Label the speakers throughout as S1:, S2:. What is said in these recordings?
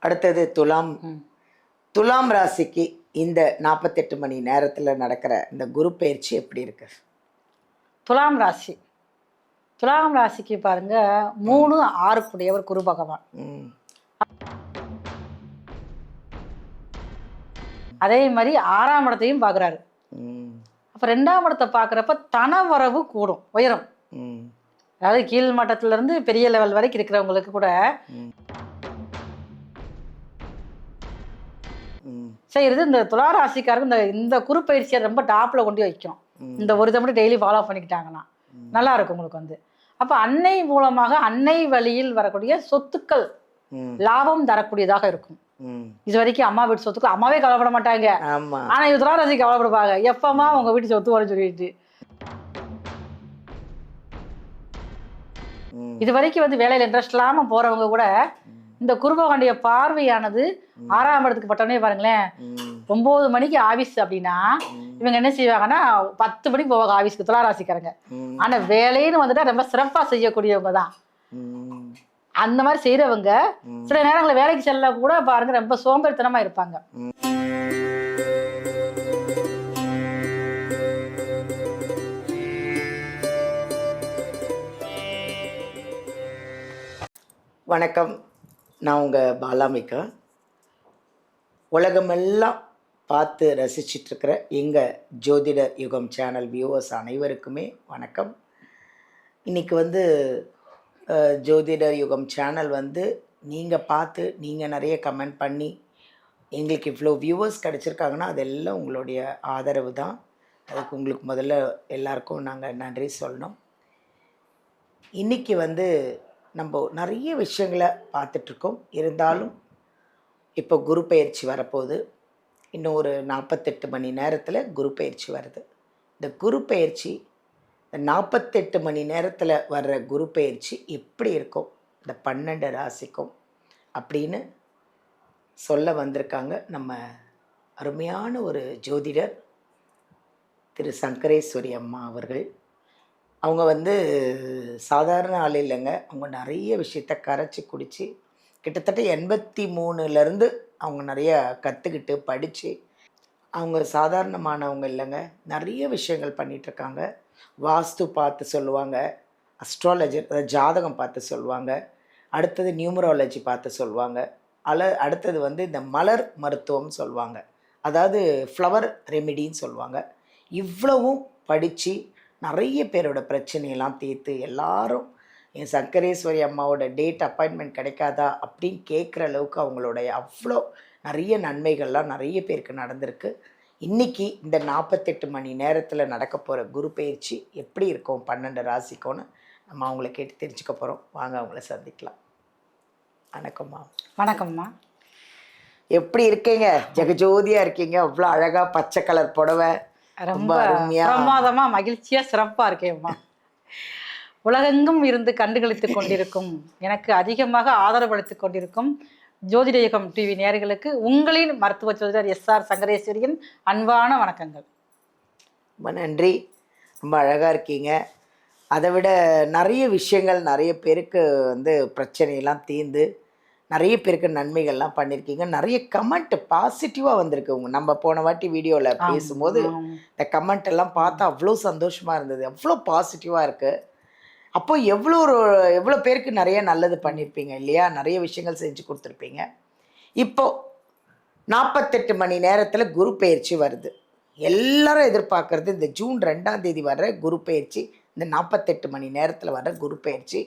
S1: அடுத்தது துலாம்.
S2: ம்.
S1: துலாம் ராசிக்கு இந்த 48 மணி நேரத்தில் நடக்கிற இந்த குரு பயிற்சி எப்படி இருக்கு?
S2: துலாம் ராசி. துலாம் ராசிக்கு பாருங்க 3, 6 கூடியவர் குரு பகவான்.
S1: ம்.
S2: அதே மாதிரி 6ஆம் இடத்தையும் பார்க்குறாரு.
S1: ம்.
S2: அப்போ 2ஆம் இடத்தை பார்க்குறப்ப தனவரவு கூடும், உயரம்.
S1: ம்.
S2: அதாவது கீழ் மட்டத்திலேருந்து பெரிய லெவல் வரைக்கும் இருக்கிறவங்களுக்கு கூட
S1: ம். ம்.
S2: செய்கிறது இந்த துலா ராசிக்காரங்க இந்த குரு பயிற்சியை ரொம்ப டாப்பில் கொண்டு வைக்கும். இந்த ஒரு இதை மட்டும் டெய்லி ஃபாலோ பண்ணிக்கிட்டாங்கன்னா நல்லா இருக்கும் உங்களுக்கு வந்து. அப்போ அன்னை மூலமாக அன்னை வழியில் வரக்கூடிய சொத்துக்கள் லாபம் தரக்கூடியதாக இருக்கும். இது வரைக்கும் அம்மா வீட்டு சொத்துக்கள் அம்மாவே கவலைப்பட மாட்டாங்க.
S1: ஆமா.
S2: ஆனா இது துலா ராசி கவலைப்படுவாங்க, எப்பமா உங்க வீட்டு சொத்து வரும்னு சொல்லிட்டு. இது வரைக்கும் வந்து வேலையில இன்ட்ரெஸ்ட் இல்லாம போறவங்க கூட இந்த குரு பகவானுடைய பார்வையானது 6ஆம் இடத்துக்கு பட்டோன்னே பாருங்களேன். 9 மணிக்கு ஆபீஸ் அப்படின்னா இவங்க என்ன செய்வாங்கன்னா 10 மணிக்கு போவாங்க ஆபீஸ்க்கு, துளாராசிக்காரங்க. ஆனா வேலைன்னு வந்துட்டா ரொம்ப சிறப்பா செய்யக்கூடியவங்க தான். அந்த மாதிரி செய்யறவங்க சில நேரங்களில் வேலைக்கு செல்ல கூட பாருங்க ரொம்ப சோம்பேறித்தனமா இருப்பாங்க.
S1: வணக்கம், நான் உங்கள் பாலாமிகா. உலகமெல்லாம் பார்த்து ரசிச்சிட்ருக்கிற எங்கள் ஜோதிட யுகம் சேனல் வியூவர்ஸ் அனைவருக்குமே வணக்கம். இன்றைக்கி வந்து ஜோதிட யுகம் சேனல் வந்து நீங்கள் பார்த்து நீங்கள் நிறைய கமெண்ட் பண்ணி எங்களுக்கு இவ்வளோ வியூவர்ஸ் கிடச்சிருக்காங்கன்னா அதெல்லாம் உங்களுடைய ஆதரவு தான். அதுக்கு உங்களுக்கு முதல்ல எல்லாருக்கும் நாங்கள் நன்றி சொல்லணும். இன்றைக்கி வந்து நம்ம நிறைய விஷயங்களை பார்த்துட்ருக்கோம். இருந்தாலும் இப்போ குரு பயிற்சி வரப்போகுது. இன்னும் ஒரு 48 மணி நேரத்தில் குரு பயிற்சி வருது. இந்த குரு பயிற்சி இந்த 48 மணி நேரத்தில் வர்ற குரு பயிற்சி எப்படி இருக்கும் இந்த 12 ராசிக்கும் அப்படின்னு சொல்ல வந்திருக்காங்க நம்ம அருமையான ஒரு ஜோதிடர் திரு சங்கரேஸ்வரி அம்மா அவர்கள். அவங்க வந்து சாதாரண ஆள் இல்லைங்க. அவங்க நிறைய விஷயத்த கரைச்சி குடித்து கிட்டத்தட்ட 83லேருந்து அவங்க நிறைய கற்றுக்கிட்டு படித்து அவங்க சாதாரணமானவங்க இல்லைங்க. நிறைய விஷயங்கள் பண்ணிகிட்ருக்காங்க. வாஸ்து பார்த்து சொல்லுவாங்க, அஸ்ட்ராலஜர் ஜாதகம் பார்த்து சொல்லுவாங்க, அடுத்தது நியூமராலஜி பார்த்து சொல்லுவாங்க, அடுத்தது வந்து இந்த மலர் மருத்துவம் சொல்லுவாங்க, அதாவது ஃப்ளவர் ரெமிடின்னு சொல்லுவாங்க. இவ்வளவும் படித்து நிறைய பேரோட பிரச்சனையெல்லாம் தீர்த்து எல்லாரும் என் சங்கரேஸ்வரி அம்மாவோட டேட் அப்பாயின்மெண்ட் கிடைக்காதா அப்படின்னு கேட்குற அளவுக்கு அவங்களுடைய அவ்வளோ நிறைய நன்மைகள்லாம் நிறைய பேருக்கு நடந்திருக்கு. இன்றைக்கி இந்த 48 மணி நேரத்தில் நடக்க போகிற குரு பயிற்சி எப்படி இருக்கும் 12 ராசிக்கும்னு நம்ம அவங்கள கேட்டு தெரிஞ்சுக்க போகிறோம். வாங்க அவங்கள சந்திக்கலாம். வணக்கம்மா.
S2: வணக்கம்மா.
S1: எப்படி இருக்கீங்க? ஜெகஜோதியாக இருக்கீங்க. அவ்வளோ அழகாக பச்சை கலர் புடவை,
S2: ரொம்ப பிரமாதமா மகிழ்ச்சியா சிறப்பா இருக்கேம்மா. உலகெங்கும் இருந்து கண்டுகளித்து கொண்டிருக்கும் எனக்கு அதிகமாக ஆதரவளித்துக் கொண்டிருக்கும் ஜோதிட யுகம் டிவி நேயர்களுக்கு உங்களின் மருத்துவ ஜோதிடர் எஸ்ஆர் சங்கரேஸ்வரியின் அன்பான வணக்கங்கள்.
S1: ரொம்ப நன்றி. ரொம்ப அழகாக இருக்கீங்க. அதை விட நிறைய விஷயங்கள் நிறைய பேருக்கு வந்து பிரச்சனையெல்லாம் தீர்ந்து நிறைய பேருக்கு நன்மைகள்லாம் பண்ணியிருக்கீங்க. நிறைய கமெண்ட் பாசிட்டிவாக வந்திருக்கு. நம்ம போன வாட்டி வீடியோவில் பேசும்போது இந்த கமெண்ட் எல்லாம் பார்த்தா அவ்வளோ சந்தோஷமாக இருந்தது. அவ்வளோ பாசிட்டிவாக இருக்குது. அப்போ எவ்வளோ பேருக்கு நிறைய நல்லது பண்ணியிருப்பீங்க இல்லையா? நிறைய விஷயங்கள் செஞ்சு கொடுத்துருப்பீங்க. இப்போது 48 மணி நேரத்தில் குரு பயிற்சி வருது. எல்லாரும் எதிர்பார்க்குறது இந்த ஜூன் 2ஆம் தேதி வர்ற குரு பயிற்சி. இந்த 48 மணி நேரத்தில் வர்ற குரு பயிற்சி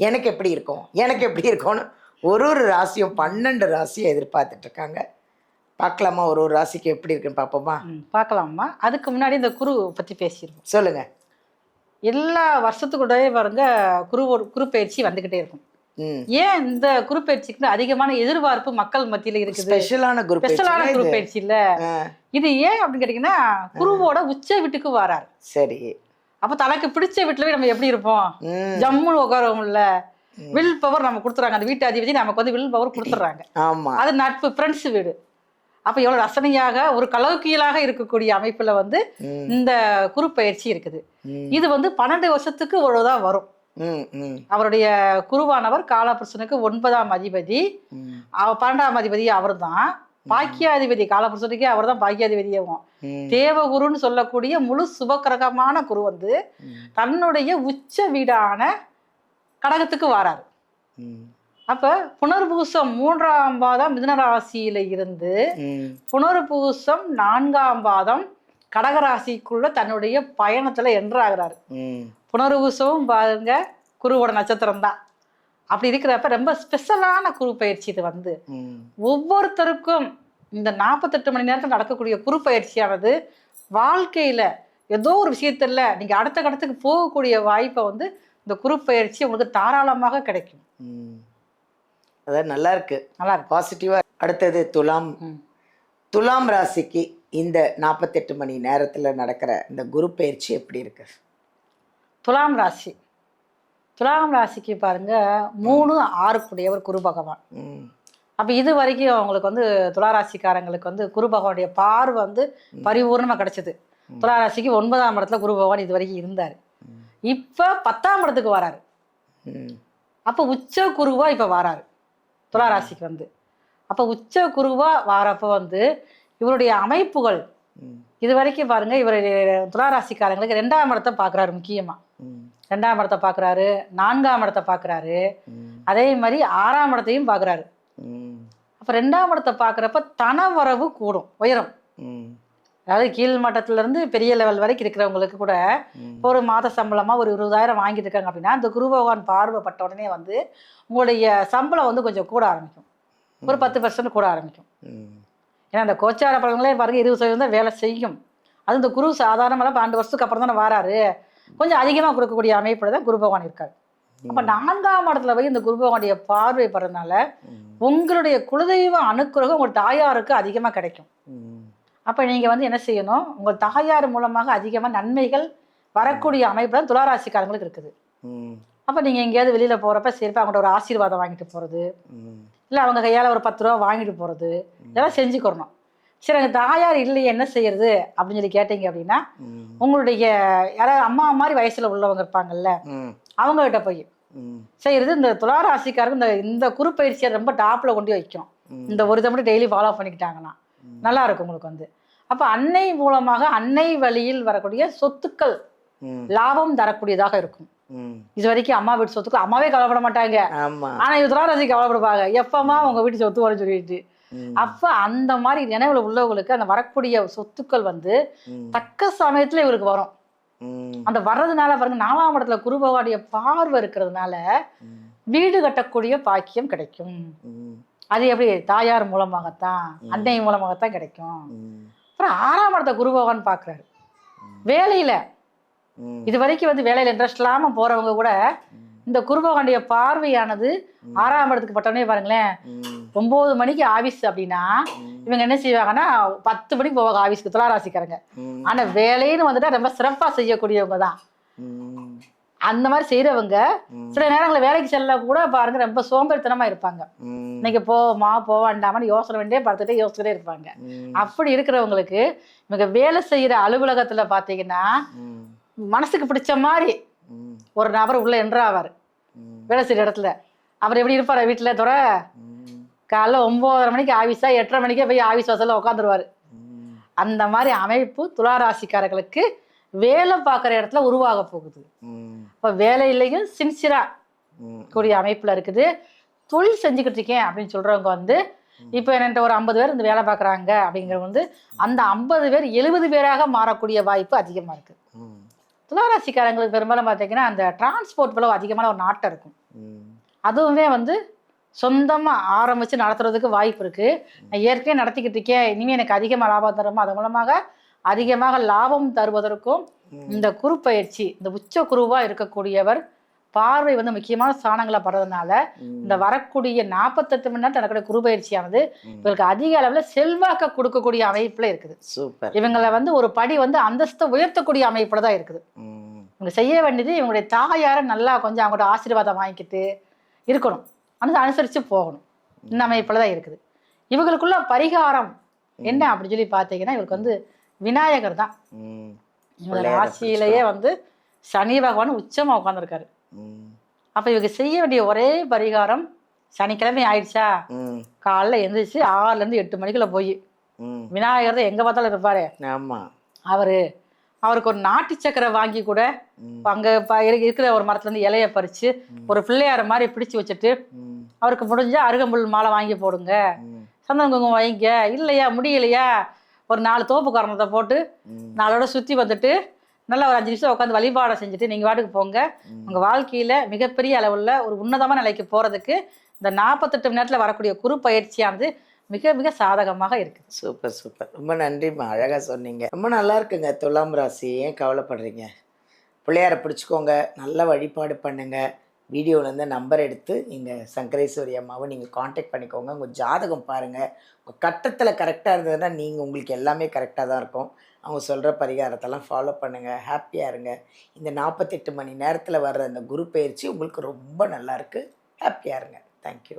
S1: எனக்கு எப்படி இருக்கும்னு ஒரு ராசியும் 12 ராசியும் எதிர்பார்த்துட்ருக்காங்க. பார்க்கலாமா? ஒரு ராசிக்கு எப்படி இருக்குன்னு பார்ப்போமா?
S2: பார்க்கலாமா. அதுக்கு முன்னாடி இந்த குரு பற்றி பேசிடுவோம்.
S1: சொல்லுங்கள்.
S2: எல்லா வருஷத்துக்கூடவே பாருங்க குரு பயிற்சி வந்துக்கிட்டே இருக்கும். ஏன் இந்த குரு பயிற்சிக்கு அதிகமான எதிர்பார்ப்பு மக்கள் மத்தியில் இருக்குது?
S1: ஸ்பெஷலான குரு
S2: பயிற்சி இல்ல இது. ஏன் அப்படின்னு கேட்டீங்கன்னா குருவோட உச்ச வீட்டுக்கு வராரு.
S1: சரி.
S2: அப்ப தனக்கு பிடிச்ச வீட்டுல நம்ம எப்படி இருப்போம்? ஜம்முன்னு உட்காரவும்ல. வில் பவர் நம்ம கொடுத்துறாங்க. அந்த வீட்டு அதிபதி நமக்கு வந்து வில் பவர் கொடுத்துட்றாங்க. அது நட்பு, ஃப்ரெண்ட்ஸ் வீடு. அப்ப எவ்வளவு ரசனையாக ஒரு கலவுக்கியலாக இருக்கக்கூடிய அமைப்புல வந்து இந்த குரு பயிற்சி இருக்குது. இது வந்து 12 வருஷத்துக்கு ஒருதான் வரும்.
S1: ம் ம்
S2: அவருடைய குருவானவர் காலபுருஷனுக்கு 9ஆம் அதிபதி, 12ஆம் அதிபதி அவர் தான். பாக்கியாதிபதி காலபுருஷனுக்கே அவர் தான் பாக்கியாதிபதியாகும். தேவகுருன்னு சொல்லக்கூடிய முழு சுபக்கிரகமான குரு வந்து தன்னுடைய உச்ச வீடான கடகத்துக்கு வாராரு. அப்ப புனர்பூசம் 3ஆம் பாதம் மிதுனராசியில இருந்து புனர்பூசம் 4ஆம் பாதம் கடகராசிக்குள்ள தன்னுடைய பயணத்துல என்ட்ராகிறாரு. புனர்பூசமும் பாருங்க குருவோட நட்சத்திரம் தான். அப்படி இருக்கிறப்ப ரொம்ப ஸ்பெஷலான குரு பயிற்சி இது வந்து ஒவ்வொருத்தருக்கும் இந்த 48 மணி நேரத்தில் நடக்கக்கூடிய குரு பயிற்சியானது வாழ்க்கையில ஏதோ ஒரு விஷயத்துல நீங்க அடுத்த கட்டத்துக்கு போகக்கூடிய வாய்ப்பை வந்து இந்த குரு பயிற்சி உங்களுக்கு தாராளமாக கிடைக்கும்.
S1: அதான் நல்லா இருக்கு,
S2: நல்லா இருக்கு,
S1: பாசிட்டிவா. அடுத்தது துலாம். துலாம் ராசிக்கு இந்த 48 மணி நேரத்துல நடக்கிற இந்த குரு பயிற்சி எப்படி இருக்கு?
S2: துலாம் ராசி, துலாம் ராசிக்கு பாருங்க 3-6 கூடியவர் குரு பகவான். அப்ப இது வரைக்கும் அவங்களுக்கு வந்து துளாராசிக்காரங்களுக்கு வந்து குரு பகவானுடைய பார்வை வந்து பரிபூர்ணமா கிடைச்சது. துளாராசிக்கு 9ஆம் இடத்துல குரு பகவான் இது வரைக்கும் இருந்தாரு. இப்ப 10ஆம் இடத்துக்கு வராரு. அப்ப உச்ச குருவா இப்ப வராரு துளாராசிக்கு வந்து. அப்ப உச்ச குருவா வாரப்ப வந்து இவருடைய அமைப்புகள் இது வரைக்கும் பாருங்க, இவருடைய துளாராசிக்காரங்களுக்கு 2ஆம் இடத்தை பாக்குறாரு. முக்கியமா 2ஆம் இடத்தை பாக்குறாரு, 4ஆம் இடத்தை பாக்குறாரு, அதே மாதிரி 6ஆம் இடத்தையும் பாக்குறாரு. அப்ப 2ஆம் இடத்தை பாக்குறப்ப தனவரவு கூடும், உயரம். அதாவது கீழ் மட்டத்துல இருந்து பெரிய லெவல் வரைக்கும் இருக்கிறவங்களுக்கு கூட ஒரு மாத சம்பளமா ஒரு 20,000 வாங்கிட்டு இருக்காங்க அப்படின்னா அந்த குரு பகவான் பார்வைப்பட்ட உடனே வந்து உங்களுடைய சம்பளம் வந்து கொஞ்சம் கூட ஆரம்பிக்கும், ஒரு 10% கூட ஆரம்பிக்கும். ஏன்னா அந்த கோச்சார பலன்களே பாருங்க 20% தான் வேலை செய்யும். அது இந்த குரு சாதாரணமாக 12 வருஷத்துக்கு அப்புறம் தானே வராரு, கொஞ்சம் அதிகமாக கொடுக்கக்கூடிய அமைப்புல தான் குரு பகவான் இருக்காரு. அப்ப 4ஆம் இடத்துல போய் இந்த குரு பகவானுடைய பார்வை படுறதுனால உங்களுடைய குலதெய்வ அனுக்கிரகம் உங்க தாயாருக்கு அதிகமா கிடைக்கும். அப்ப நீங்க வந்து என்ன செய்யணும், உங்க தாயார் மூலமாக அதிகமா நன்மைகள் வரக்கூடிய அமைப்பு தான் துளாராசிக்காரங்களுக்கு இருக்குது. அப்ப நீங்க எங்கேயாவது வெளியில போறப்ப சரிப்பா அவங்கள்ட்ட ஒரு ஆசீர்வாதம் வாங்கிட்டு போறது, இல்லை அவங்க கையால் ஒரு 10 ரூபா வாங்கிட்டு போகிறது, இதெல்லாம் செஞ்சுக்கிறணும். சரி எங்கள் தாயார் இல்லையே என்ன செய்யறது அப்படின்னு சொல்லி கேட்டீங்க அப்படின்னா உங்களுடைய யாராவது அம்மா மாதிரி வயசுல உள்ளவங்க இருப்பாங்கல்ல அவங்ககிட்ட போய் செய்யறது. இந்த துளாராசிக்காரங்க இந்த குரு பயிற்சியை ரொம்ப டாப்ல கொண்டு வைக்கும். இந்த ஒரு இதை மட்டும் டெய்லி ஃபாலோ பண்ணிக்கிட்டாங்கன்னா நல்லா இருக்கும் உங்களுக்கு வந்து. அப்ப அன்னை மூலமாக அன்னை வழியில் வரக்கூடிய சொத்துக்கள் லாபம் தரக்கூடியதாக இருக்கும். இது வரைக்கும் அம்மா வீட்டு சொத்துக்கு அம்மாவே கவலைப்பட மாட்டாங்க, ஆனா இது துளாராசி கவலைப்படுவாங்க, எப்பமா உங்க வீட்டு சொத்து வரும்னு சொல்லிட்டு. அப்ப அந்த மாதிரி நினைவுல உள்ளவங்களுக்கு அந்த வரக்கூடிய சொத்துக்கள் வந்து தக்க சமயத்துல இவருக்கு வரும். அந்த வர்றதுனால பாருங்க 4ஆம் இடத்துல குரு பகவானுடைய பார்வை இருக்கிறதுனால வீடு கட்டக்கூடிய பாக்கியம் கிடைக்கும். அது எப்படி, தாயார் மூலமாகத்தான், அன்னை மூலமாகத்தான் கிடைக்கும். அப்புறம் 6ஆம் இடத்த குரு பகவான் பாக்குறாரு. வேலையில இது வரைக்கும் வந்து வேலையில இன்ட்ரெஸ்ட் இல்லாம போறவங்க கூட இந்த குரு பகவானுடைய பார்வையானது 6ஆம் இடத்துக்கு பட்டோன்னே பாருங்களேன், 9 மணிக்கு ஆபீஸ் அப்படின்னா இவங்க என்ன செய்வாங்கன்னா 10 மணிக்கு போவாங்க ஆபீஸ்க்கு துளாராசிக்காரங்க. ஆனா வேலைன்னு வந்துட்டா ரொம்ப சிறப்பா செய்யக்கூடியவங்க தான். அந்த மாதிரி செய்யறவங்க சில நேரங்களில் வேலைக்கு செல்ல கூட பாருங்க ரொம்ப சோம்பேறித்தனமா இருப்பாங்க. இன்னைக்கு போவாண்டாமன்னு யோசனை வேண்டியே பார்த்துட்டே யோசிச்சுட்டே இருப்பாங்க. அப்படி இருக்கிறவங்களுக்கு இவங்க வேலை செய்யற அலுவலகத்துல பாத்தீங்கன்னா மனசுக்கு பிடிச்ச மாதிரி ஒரு நபர் உள்ள என்ட்ராவாரு. வேலை செய்யற இடத்துல அவர் எப்படி இருப்பாரு, வீட்டுல துற காலைல 9:30 மணிக்கு ஆபீஸா 8:30 மணிக்கே போய் ஆபீஸ் வாசல்ல உட்காந்துருவாரு. அந்த மாதிரி அமைப்பு துளாராசிக்காரர்களுக்கு வேலை பார்க்குற இடத்துல உருவாக போகுது. இப்போ வேலையிலையும் சின்சியரா கூடிய அமைப்புல இருக்குது. தொழில் செஞ்சுக்கிட்டு இருக்கேன் அப்படின்னு சொல்றவங்க வந்து இப்போ என்கிட்ட ஒரு 50 பேர் இந்த வேலை பார்க்குறாங்க அப்படிங்கிறவங்க வந்து அந்த 50 பேர் 70 பேராக மாறக்கூடிய வாய்ப்பு அதிகமா இருக்கு. துளாராசிக்காரங்களுக்கு பெரும்பாலும் பார்த்தீங்கன்னா அந்த டிரான்ஸ்போர்ட் போல அதிகமான ஒரு நாட்டம் இருக்கும். அதுவுமே வந்து சொந்தமா ஆரம்பிச்சு நடத்துறதுக்கு வாய்ப்பு இருக்கு. நான் ஏற்கனவே நடத்திக்கிட்டு இருக்கேன், இனிமே எனக்கு அதிகமாக லாபம் தருமோ அது மூலமாக அதிகமாக லாபம் தருவதற்கும் இந்த குரு பயிற்சி இந்த உச்ச குருவா இருக்கக்கூடியவர் பார்வை வந்து முக்கியமான ஸ்தானங்களை படுறதுனால இந்த வரக்கூடிய 48 மணி நேரம் நடக்கிற குரு பயிற்சியானது இவங்களுக்கு அதிக அளவுல செல்வாக்க கொடுக்கக்கூடிய அமைப்புல இருக்குது. சூப்பர். இவங்களை வந்து ஒரு படி வந்து அந்தஸ்தை உயர்த்தக்கூடிய அமைப்புல தான் இருக்குது. இவங்க செய்ய வேண்டியது இவங்களுடைய தாயார நல்லா கொஞ்சம் அவங்களோட ஆசீர்வாதம் வாங்கிக்கிட்டு இருக்கணும், அந்த அனுசரிச்சு போகணும். இந்த அமைப்புல தான் இருக்குது. இவங்களுக்குள்ள பரிகாரம் என்ன அப்படின்னு சொல்லி பார்த்தீங்கன்னா இவருக்கு வந்து விநாயகர் தான். இவங்க ராசியிலேயே வந்து சனி பகவான் உச்சமா உட்காந்துருக்காரு.
S1: ம்
S2: அப்போ இவங்க செய்ய வேண்டிய ஒரே பரிகாரம், சனிக்கிழமை ஆயிடுச்சா
S1: ம்
S2: காலைல எழுந்திரிச்சு 6லேருந்து 8 மணிக்குள்ள போய்
S1: ம்
S2: விநாயகர் தான் எங்கே பார்த்தாலும் இருப்பாரு.
S1: ஆமாம்.
S2: அவருக்கு ஒரு நாட்டு சக்கரை வாங்கி கூட
S1: ம்
S2: அங்கே இருக்கிற ஒரு மரத்துலேருந்து இலைய பறித்து ஒரு பிள்ளையார மாதிரி பிடிச்சி வச்சுட்டு
S1: ம்
S2: அவருக்கு முடிஞ்சா அருகம்புல் மாலை வாங்கி போடுங்க.
S1: ம்
S2: சந்தன குங்குமம் வைங்க. இல்லையா முடியலையா ஒரு 4 தோப்பு காரணத்தை போட்டு
S1: ம்
S2: 4ஓட சுற்றி வந்துட்டு நல்லா ஒரு 5 நிமிஷம் உட்காந்து வழிபாடை செஞ்சுட்டு நீங்கள் வாட்டுக்கு போங்க. உங்கள் வாழ்க்கையில் மிகப்பெரிய அளவில் ஒரு உன்னதமான நிலைக்கு போகிறதுக்கு இந்த 48 மணி நேரத்தில் வரக்கூடிய குரு பயிற்சியானது மிக மிக சாதகமாக இருக்குது.
S1: Super super. ரொம்ப நன்றிம்மா, அழகாக சொன்னீங்க. ரொம்ப நல்லா இருக்குங்க. துலாம் ராசி ஏன் கவலைப்படுறீங்க? பிள்ளையாரை பிடிச்சிக்கோங்க, நல்ல வழிபாடு பண்ணுங்க. வீடியோவிலேருந்து நம்பர் எடுத்து நீங்கள் சங்கரேஸ்வரி அம்மாவை நீங்கள் காண்டாக்ட் பண்ணிக்கோங்க. உங்கள் ஜாதகம் பாருங்கள். உங்கள் கட்டத்தில் கரெக்டாக இருந்ததுன்னா நீங்கள் உங்களுக்கு எல்லாமே கரெக்டாக தான் இருக்கும். அவங்க சொல்கிற பரிகாரத்தெல்லாம் ஃபாலோ பண்ணுங்கள். ஹாப்பியாக இருங்க. இந்த 48 மணி நேரத்தில் வர்ற அந்த குரு பயிற்சி உங்களுக்கு ரொம்ப நல்லாயிருக்கு. ஹாப்பியாக இருங்க. தேங்க்யூ.